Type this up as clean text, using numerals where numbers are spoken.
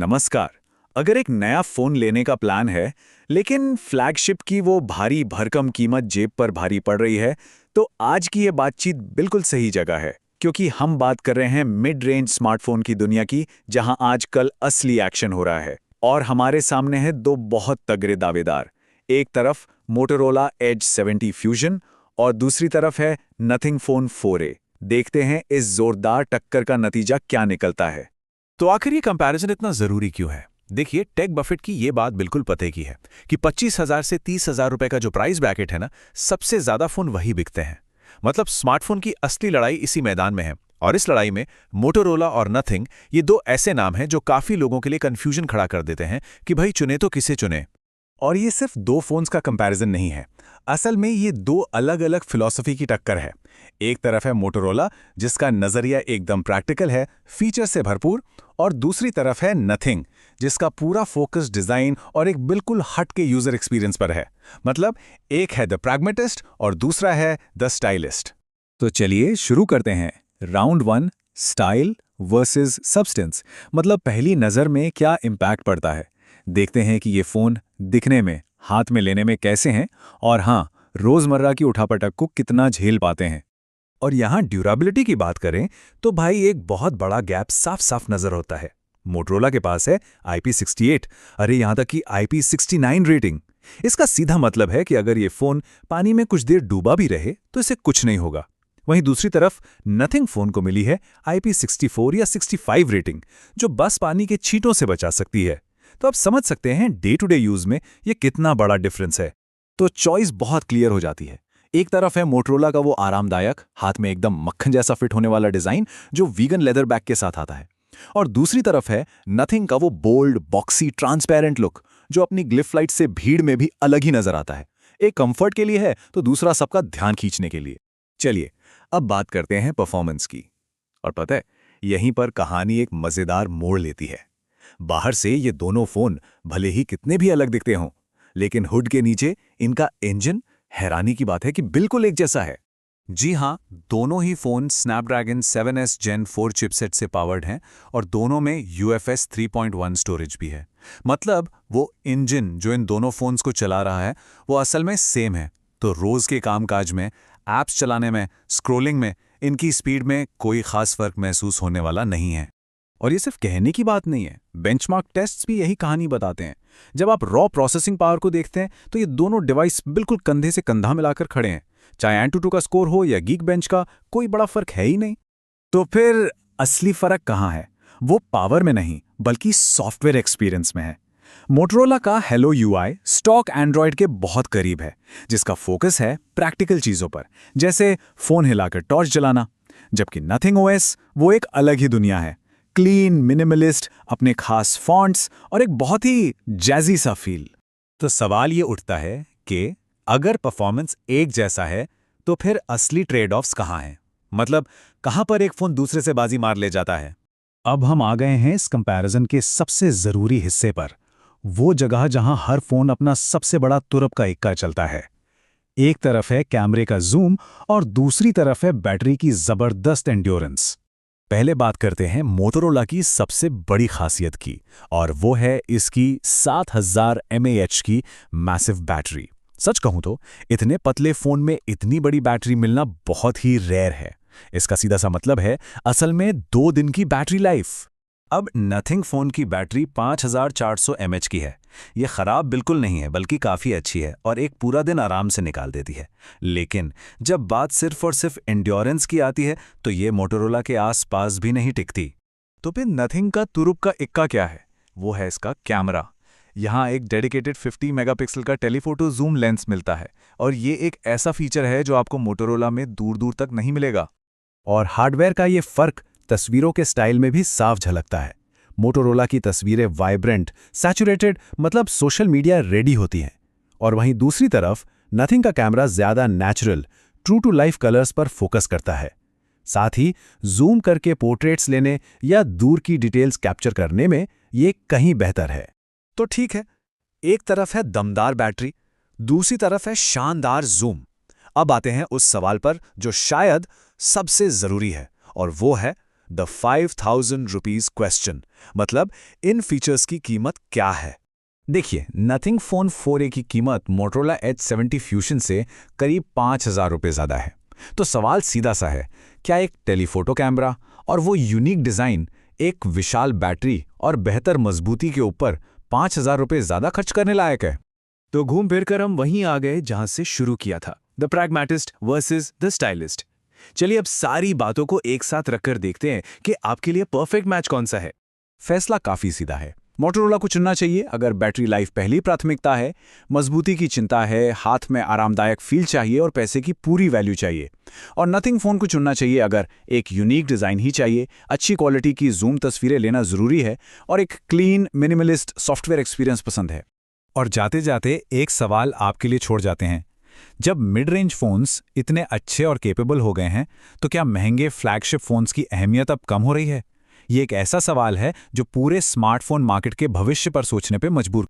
नमस्कार। अगर एक नया फोन लेने का प्लान है, लेकिन फ्लैगशिप की वो भारी भरकम कीमत जेब पर भारी पड़ रही है, तो आज की ये बातचीत बिल्कुल सही जगह है, क्योंकि हम बात कर रहे हैं मिड रेंज स्मार्टफोन की दुनिया की, जहां आजकल असली एक्शन हो रहा है। और हमारे सामने है दो बहुत तगड़े दावेदार। एक तरफ मोटोरोला एज 70 फ्यूजन और दूसरी तरफ है नथिंग फोन 4a। देखते हैं इस जोरदार टक्कर का नतीजा क्या निकलता है। तो आखिर ये कंपैरिजन इतना जरूरी क्यों है? देखिए, टेक बफेट की ये बात बिल्कुल पते की है कि 25,000 से 30,000 रुपए का जो प्राइस ब्रैकेट है ना, सबसे ज्यादा फोन वही बिकते हैं। मतलब स्मार्टफोन की असली लड़ाई इसी मैदान में है। और इस लड़ाई में मोटोरोला और नथिंग, ये दो ऐसे नाम हैं जो काफी लोगों के लिए कंफ्यूजन खड़ा कर देते हैं कि भाई चुने तो किसे चुने। और ये सिर्फ दो फोन्स का कंपैरिजन नहीं है। असल में ये दो अलग अलग फिलॉसफी की टक्कर है। एक तरफ है मोटोरोला, जिसका नजरिया एकदम प्रैक्टिकल है, फीचर से भरपूर, और दूसरी तरफ है नथिंग, जिसका पूरा फोकस डिजाइन और एक बिल्कुल हट के यूजर एक्सपीरियंस पर है। मतलब एक है द प्रैग्मेटिस्ट और दूसरा है द स्टाइलिस्ट। तो चलिए शुरू करते हैं। Round 1, style versus substance. मतलब पहली नजर में क्या इंपैक्ट पड़ता है। देखते हैं कि ये फोन दिखने में, हाथ में लेने में कैसे हैं, और हाँ, रोजमर्रा की उठापटक को कितना झेल पाते हैं। और यहाँ ड्यूरेबिलिटी की बात करें तो भाई एक बहुत बड़ा गैप साफ साफ नजर होता है। मोटरोला के पास है IP68, अरे यहाँ तक कि IP69 रेटिंग। इसका सीधा मतलब है कि अगर ये फोन पानी में कुछ देर डूबा भी रहे तो इसे कुछ नहीं होगा। वहीं दूसरी तरफ नथिंग फोन को मिली है IP64 या 65 रेटिंग, जो बस पानी के छींटों से बचा सकती है। तो आप समझ सकते हैं डे टू डे यूज में ये कितना बड़ा डिफरेंस है। तो चॉइस बहुत क्लियर हो जाती है। एक तरफ है मोटरोला का वो आरामदायक, हाथ में एकदम मक्खन जैसा फिट होने वाला डिजाइन जो वीगन लेदर बैग के साथ आता है, और दूसरी तरफ है नथिंग का वो बोल्ड, बॉक्सी, ट्रांसपेरेंट लुक जो अपनी ग्लिफ लाइट से भीड़ में भी अलग ही नजर आता है। एक कंफर्ट के लिए है तो दूसरा सबका ध्यान खींचने के लिए। चलिए अब बात करते हैं परफॉर्मेंस की। और पता है, यहीं पर कहानी एक मजेदार मोड़ लेती है। बाहर से ये दोनों फोन भले ही कितने भी अलग दिखते हों, लेकिन हुड के नीचे इनका इंजन, हैरानी की बात है कि बिल्कुल एक जैसा है। जी हाँ, दोनों ही phone Snapdragon 7S Gen 4 chipset से पावर्ड हैं और दोनों में UFS 3.1 स्टोरेज भी है। मतलब वो इंजन जो इन दोनों फोन्स को चला रहा है वो असल में सेम है। तो रोज के कामकाज में, ऐप्स चलाने में, स्क्रोलिंग में इनकी स्पीड में कोई खास फर्क महसूस होने वाला नहीं है। और ये सिर्फ कहने की बात नहीं है, बेंचमार्क टेस्ट्स भी यही कहानी बताते हैं। जब आप रॉ प्रोसेसिंग पावर को देखते हैं तो ये दोनों डिवाइस बिल्कुल कंधे से कंधा मिलाकर खड़े हैं। चाहे एंटूटू का स्कोर हो या गीक बेंच का, कोई बड़ा फर्क है ही नहीं। तो फिर असली फर्क कहाँ है? वो पावर में नहीं, बल्कि सॉफ्टवेयर एक्सपीरियंस में है। मोटरोला का हेलो UI स्टॉक एंड्रॉयड के बहुत करीब है, जिसका फोकस है प्रैक्टिकल चीजों पर, जैसे फोन हिलाकर टॉर्च जलाना। जबकि नथिंग OS वो एक अलग ही दुनिया है। क्लीन, मिनिमलिस्ट, अपने खास फॉन्ट्स और एक बहुत ही जैजी सा फील। तो सवाल ये उठता है कि अगर परफॉर्मेंस एक जैसा है तो फिर असली ट्रेड ऑफ्स कहाँ हैं? मतलब कहाँ पर एक फोन दूसरे से बाजी मार ले जाता है? अब हम आ गए हैं इस कंपैरिजन के सबसे जरूरी हिस्से पर, वो जगह जहां हर फोन अपना सबसे बड़ा तुरप का इक्का चलता है। एक तरफ है कैमरे का जूम और दूसरी तरफ है बैटरी की जबरदस्त एंड्योरेंस। पहले बात करते हैं मोटोरोला की सबसे बड़ी खासियत की, और वो है इसकी 7000 mAh की मैसिव बैटरी। सच कहूं तो इतने पतले फोन में इतनी बड़ी बैटरी मिलना बहुत ही रेयर है। इसका सीधा सा मतलब है असल में 2 दिन की बैटरी लाइफ। अब नथिंग फोन की बैटरी 5400 mAh की है। ये खराब बिल्कुल नहीं है, बल्कि काफ़ी अच्छी है और एक पूरा दिन आराम से निकाल देती है। लेकिन जब बात सिर्फ और सिर्फ एंड्योरेंस की आती है तो ये मोटोरोला के आसपास भी नहीं टिकती। तो फिर नथिंग का तुरुप का इक्का क्या है? वो है इसका कैमरा। यहाँ एक डेडिकेटेड 50 मेगापिक्सल का टेलीफोटो जूम लेंस मिलता है, और ये एक ऐसा फीचर है जो आपको मोटोरोला में दूर दूर तक नहीं मिलेगा। और हार्डवेयर का ये फर्क तस्वीरों के स्टाइल में भी साफ झलकता है। मोटोरोला की तस्वीरें वाइब्रेंट, सैचुरेटेड, मतलब सोशल मीडिया रेडी होती हैं, और वहीं दूसरी तरफ नथिंग का कैमरा ज्यादा natural, true to life colours पर फोकस करता है। साथ ही जूम करके पोर्ट्रेट्स लेने या दूर की डिटेल्स कैप्चर करने में ये कहीं बेहतर है। तो ठीक है, एक तरफ है दमदार बैटरी, दूसरी तरफ है शानदार जूम। अब आते हैं उस सवाल पर जो शायद सबसे जरूरी है, और वो है द 5000 रुपीज क्वेश्चन, मतलब इन फीचर्स की कीमत क्या है? देखिए, नथिंग फोन 4a की कीमत मोटरोला H70 फ्यूजन से करीब 5,000 रुपये ज़्यादा है। तो सवाल सीधा सा है, क्या एक टेलीफोटो कैमरा और वो यूनिक डिज़ाइन, एक विशाल बैटरी और बेहतर मजबूती के ऊपर 5,000 रुपये ज़्यादा खर्च करने लायक है? तो घूम फिर कर हम वहीं आ गए जहां से शुरू किया था, the pragmatist versus the stylist. चलिए अब सारी बातों को एक साथ रखकर देखते हैं कि आपके लिए परफेक्ट मैच कौन सा है। फैसला काफ़ी सीधा है। मोटोरोला को चुनना चाहिए अगर बैटरी लाइफ पहली प्राथमिकता है, मजबूती की चिंता है, हाथ में आरामदायक फील चाहिए और पैसे की पूरी वैल्यू चाहिए। और नथिंग फ़ोन को चुनना चाहिए अगर एक यूनिक डिज़ाइन ही चाहिए, अच्छी क्वालिटी की जूम तस्वीरें लेना ज़रूरी है और एक क्लीन मिनिमलिस्ट सॉफ्टवेयर एक्सपीरियंस पसंद है। और जाते जाते एक सवाल आपके लिए छोड़ जाते हैं, जब मिड रेंज फ़ोन्स इतने अच्छे और केपेबल हो गए हैं तो क्या महंगे फ्लैगशिप फ़ोन्स की अहमियत अब कम हो रही है? ये एक ऐसा सवाल है जो पूरे स्मार्टफोन मार्केट के भविष्य पर सोचने पे मजबूर